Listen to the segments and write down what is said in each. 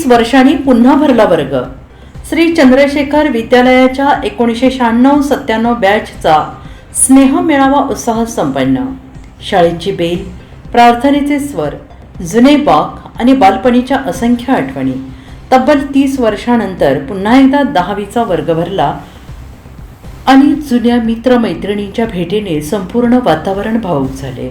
वर्षांनी पुन्हा भरला वर्ग. श्री चंद्रशेखर विद्यालयाच्या 1996-97 बॅचचा स्नेह मेळावा उत्साहात संपन्न. शाळेची बेल, प्रार्थनेचे स्वर, जुने बाक आणि बालपणीच्या असंख्य आठवणी. तब्बल 30 वर्षांनंतर पुन्हा एकदा 10वीचा वर्ग भरला आणि जुन्या मित्रमैत्रिणींच्या भेटीने संपूर्ण वातावरण भावूक झाले.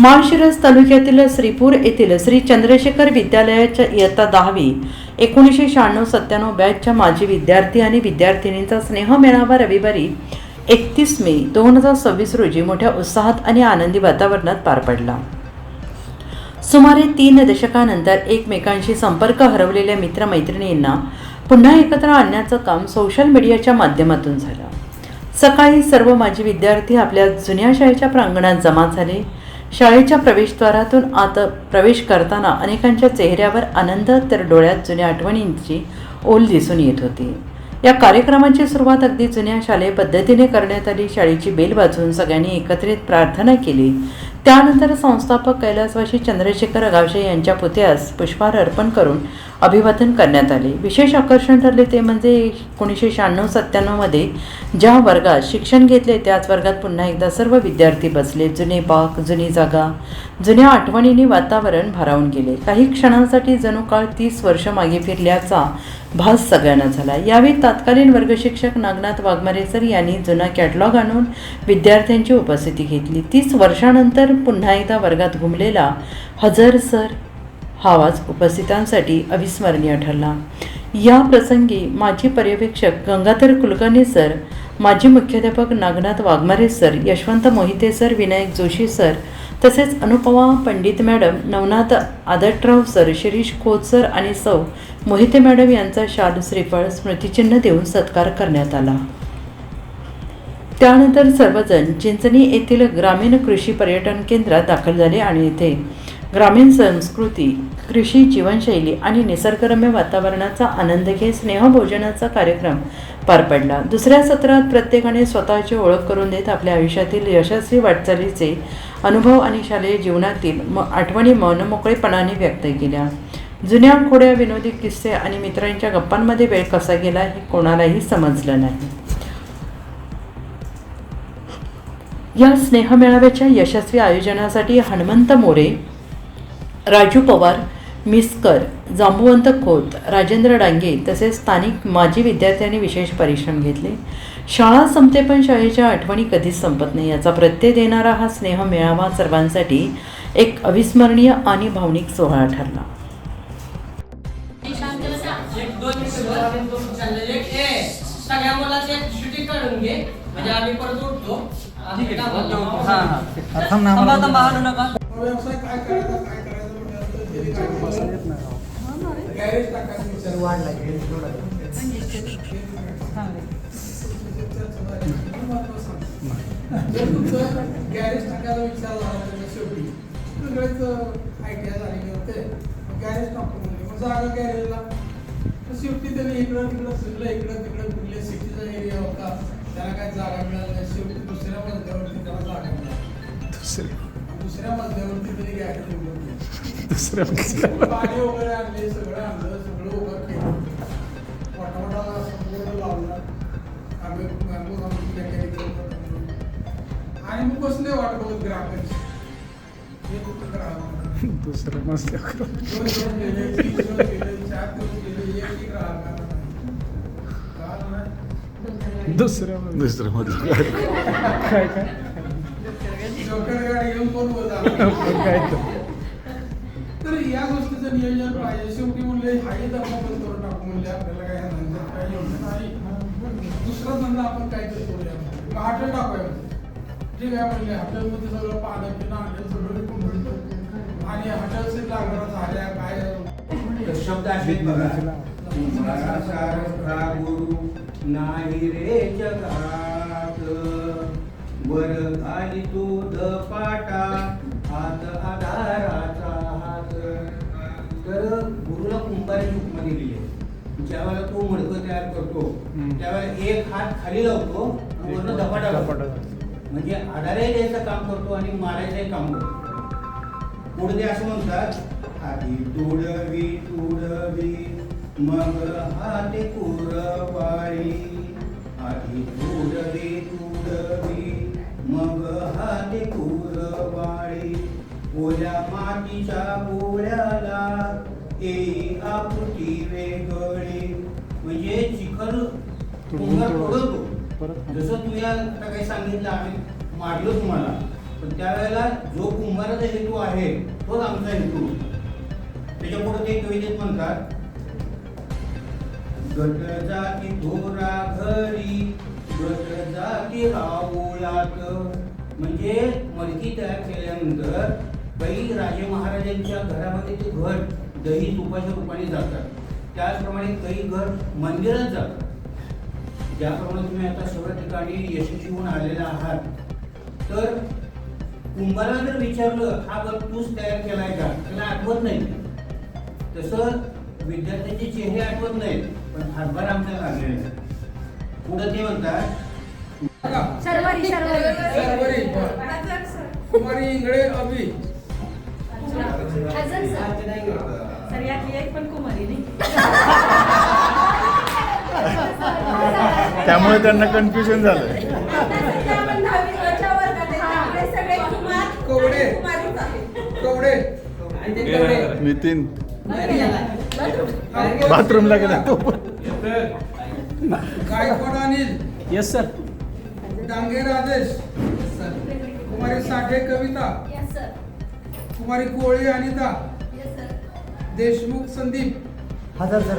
माळशिरस तालुक्यातील श्रीपूर येथील श्री चंद्रशेखर विद्यालयाच्या इयत्ता 10वी 1996-97 बॅचच्या माजी विद्यार्थी आणि विद्यार्थिनींचा स्नेह मेळावा रविवारी 31 मे 2026 रोजी मोठ्या उत्साहात आणि आनंदी वातावरणात पार पडला. सुमारे 3 दशकांनंतर एकमेकांशी संपर्क हरवलेल्या मित्रमैत्रिणींना पुन्हा एकत्र आणण्याचं काम सोशल मीडियाच्या माध्यमातून झालं. सकाळी सर्व माजी विद्यार्थी आपल्या जुन्या शाळेच्या प्रांगणात जमा झाले. शाळेच्या प्रवेशद्वारातून आत प्रवेश करताना अनेकांच्या चेहऱ्यावर आनंद तर डोळ्यात जुन्या आठवणींची ओल दिसून येत होती. या कार्यक्रमाची सुरुवात अगदी जुन्या शालेय पद्धतीने करण्यात आली. शाळेची बेल वाजवून सगळ्यांनी एकत्रित प्रार्थना केली. त्यानंतर संस्थापक कैलासवासी चंद्रशेखर अगावशे यांच्या पुतळ्यास पुष्पहार अर्पण करून अभिवादन करण्यात आले. विशेष आकर्षण ठरले ते म्हणजे 1996-97 मध्ये ज्या वर्गात शिक्षण घेतले त्याच वर्गात पुन्हा एकदा सर्व विद्यार्थी बसले. जुने बाक, जुनी जागा, जुन्या आठवणींनी वातावरण भारावून गेले. काही क्षणांसाठी जणू काळ 30 वर्ष मागे फिरल्याचा भास सगळ्यांना झाला. यावेळी तत्कालीन वर्ग शिक्षक नागनाथ वाघमारे सर यांनी जुना कॅटलॉग आणून विद्यार्थ्यांची उपस्थिती घेतली. 30 वर्षांनंतर पुन्हा एकदा वर्गात घुमलेला हजर सर हा आवाज उपस्थितांसाठी अविस्मरणीय ठरला. या प्रसंगी माजी पर्यवेक्षक गंगाधर कुलकर्णी सर, माजी मुख्याध्यापक Nagnath Waghmare sir, Yashwant Mohite sir, Vinayak Joshi sir, तसेच Anupama Pandit madam, Navnath Adatrao sir, Shirish Khot sir आणि सौ मोहिते मॅडम यांचा शाल, श्रीफळ, स्मृतिचिन्ह देऊन सत्कार करण्यात आला. त्यानंतर सर्वजण चिंचणी येथील ग्रामीण कृषी पर्यटन केंद्रात दाखल झाले आणि येथे ग्रामीण संस्कृती, कृषी जीवनशैली आणि निसर्गरम्य वातावरणाचा आनंद घेत स्नेहभोजनाचा कार्यक्रम पार पडला. दुसऱ्या सत्रात प्रत्येकाने स्वतःची ओळख करून देत आपल्या आयुष्यातील यशस्वी वाटचालीचे अनुभव आणि शालेय जीवनातील आठवणी मनमोकळेपणाने व्यक्त केल्या. जुन्या खोड्या, विनोदी किस्से आणि मित्रांच्या गप्पांमध्ये वेळ कसा गेला हे कोणालाही समजलं नाही. या स्नेहमेळाव्याच्या यशस्वी आयोजनासाठी हनुमंत मोरे, राजू पवार, मिस्कर, जांबुवंत खोत, राजेंद्र डांगे तसेच स्थानिक माजी विद्यार्थ्यांनी विशेष परिश्रम घेतले. शाळा संपते पण शाळेच्या आठवणी कधीच संपत नाही याचा प्रत्यय देणारा हा स्नेह मेळावा सर्वांसाठी एक अविस्मरणीय आणि भावनिक सोहळा ठरला. गॅरेज टाकायचा विचार वाढला. गॅरेज टाकायला विचार झाला शेवटी सगळेच आयडिया झालेले होते. गॅरेज टाकून म्हणले मग जागा गॅरेजला शेवटी त्यांनी इकडं तिकडं फिरलं, इकडं तिकडं फिरले. सिटीचा एरिया होता, त्याला काय जागा मिळाली नाही. शेवटी दुसऱ्या मजल्यावरती त्याला जागा मिळाली. दुसऱ्या मजल्यावरती त्यांनी गॅरेज उघडलं. पाणी वगैरे आणले, सगळं आणलं, सगळं उभं केलं, मोठा संपूर्ण लावला आणि मग बसले वाट बघत ग्राहकांची. हे कुठं ग्राहक दुसरं मजल्यावर 2 दिवस गेले, 3 दिवस गेले, 4 दिवस गेले, एक ग्राहकांना दुसऱ्या मजल्यावर काय गाडी घेऊन कोण काय तर या गोष्टीचं नियोजन पाहिजे. शेवटी म्हणले हाही धर्म बंद करून टाकू म्हणले आपल्याला काय काही एवढं नाही. दुसरा धंदा आपण काहीतरी करूया, हॉटेल टाकूया. ठीक आहे म्हणले हॉटेलमध्ये सगळं पालक आणलं, सगळं विकून आणि हॉटेलचे लागणार झाल्या काय शब्द असे बघा. गुरु नाही रे जगात वर आली तू पाटा हात आधाराचा हात. तर गुरुला कुंभाराची उपमा दिलेली आहे. ज्यावेळेला तो मडकं तयार करतो त्यावेळेला एक हात खाली लावतो आणि वरनं धपाटा लावतो. म्हणजे आधारे द्यायचं काम करतो आणि मारायचंही काम करतो. पुढे ते असं म्हणतात आधी तुडवी तुडवी मग हाते कुरवाळी आधी तुडवी तुडवी मग हाते कुरवाळी ओल्या मातीच्या गोळ्याला येई आकृती वेगळी म्हणजे चिखल कुंभार तोडतो जसं तू या आता काही सांगितलं आम्ही मांडलो तुम्हाला पण त्यावेळेला जो कुंभाराचा हेतू आहे तोच आमचा हेतू त्याच्या पुढे ते कवितेत म्हणतात गट जाती थोरा घरी गट जाती राहुलात म्हणजे मडकी तयार केल्यानंतर काही राजे महाराजांच्या घरामध्ये ते घट दही तुपाच्या रूपाने जातात त्याचप्रमाणे काही घट मंदिरात जातात ज्याप्रमाणे तुम्ही आता सर्व ठिकाणी यशस्वी होऊन आलेला आहात तर कुंभाराला जर विचारलं हा घट तूच तयार केलाय का त्याला आठवत नाही तसं विद्यार्थ्यांचे चेहरे आठवत नाहीत पण हातभार आमच्या लागलेले आहेत पुढे ते म्हणतात शर्वरी शर्वरी कुमारी इंगळे अभि सर यातली एक पण कुमारी नाही त्यामुळे त्यांना कन्फ्युजन झालं कवडे कवडे नितीन बाथरूमला गेला तो गायकवाड अनिल यस सर डांगे राजेश कुमारी साठे कविता कुमारी कोळी अनिता देशमुख संदीप हजार सर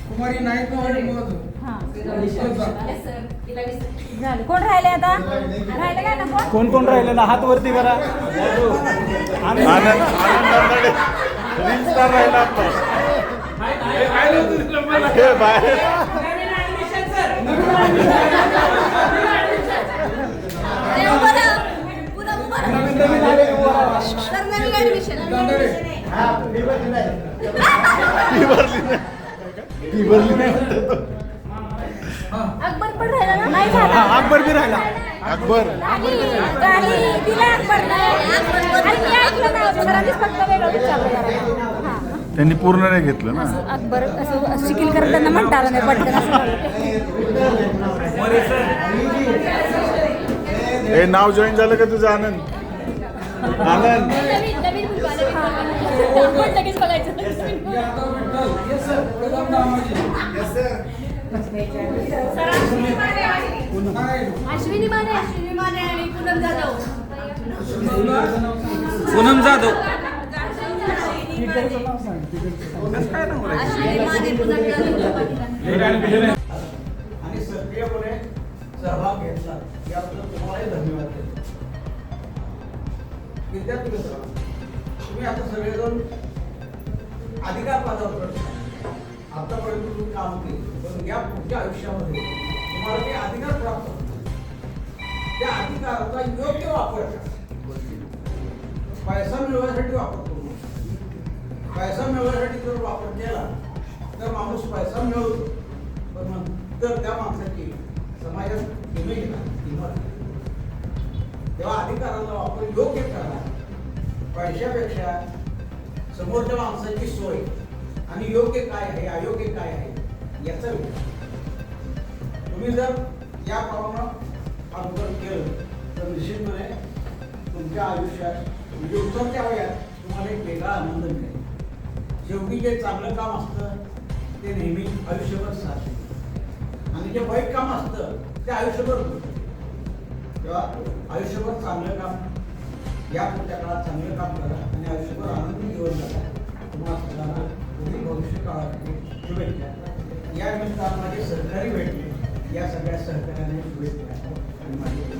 कुमारी नाईक मोहम्मद झालं कोण राहिले आता राहिले काय ना कोण कोण राहिले ना हात वरती करा आनंद आनंद रील स्टार राहिला आपला. हे बाहेर ती भरली नाही म्हणतो तो. अकबर पण राहिला ना नाही झाला अकबर बी राहिला अकबर काही दिला अकबर आणि मी ऐकलं नाही सरांनीच फक्त वेगळं विचारलं हां त्यांनी पूर्ण नाही घेतलं ना. असं अकबर असं शिकील करत त्यांना म्हणता आलं नाही पटकन असं हे नाव जॉईन झालं का तुझं आनंद आनंद नवीन आपण लगेच बघायचं यादव विठ्ठल कदम दामाजी अश्विनी माने आणि पूनम जाधव पूनम जाधव अश्विनी माने पूनम जाधव आणि सक्रियपणे सहभाग घेतला याबद्दल तुम्हालाही धन्यवाद देतो विद्यार्थी मित्रांनो तुम्ही आता सगळेजण अधिकार पदावर आतापर्यंत तुम्ही काम केले पण या पुढच्या आयुष्यामध्ये तुम्हाला ते अधिकार प्राप्त होतात त्या अधिकाराचा योग्य वापर करा पैसा मिळवण्यासाठी वापर करू नका पैसा मिळवण्यासाठी जर वापर केला तर माणूस पैसा मिळवतो पण नंतर त्या माणसाची समाजात इमेज नाही तेव्हा अधिकाराचा वापर योग्य करा पैशापेक्षा समोरच्या माणसाची सोय आणि योग्य काय आहे अयोग्य काय आहे याचा विचार तुम्ही जर याप्रमाणे अनुकरण केलं तर निश्चितपणे तुमच्या आयुष्यात म्हणजे उतरत्या वयात तुम्हाला एक वेगळा आनंद मिळेल शेवटी जे चांगलं काम असतं ते नेहमी आयुष्यभर साधते आणि जे वाईट काम असतं ते आयुष्यभर होतं तेव्हा आयुष्यभर चांगलं काम या पुढच्या काळात चांगलं काम करा आणि आयुष्यभर आनंदी जीवन जगा तुम्हाला सगळ्यांना पुढील भविष्य काळासाठी शुभेच्छा या निमित्तानं माझे सहकारी भेटले या सगळ्या सहकार्याने शुभेच्छा आणि माझे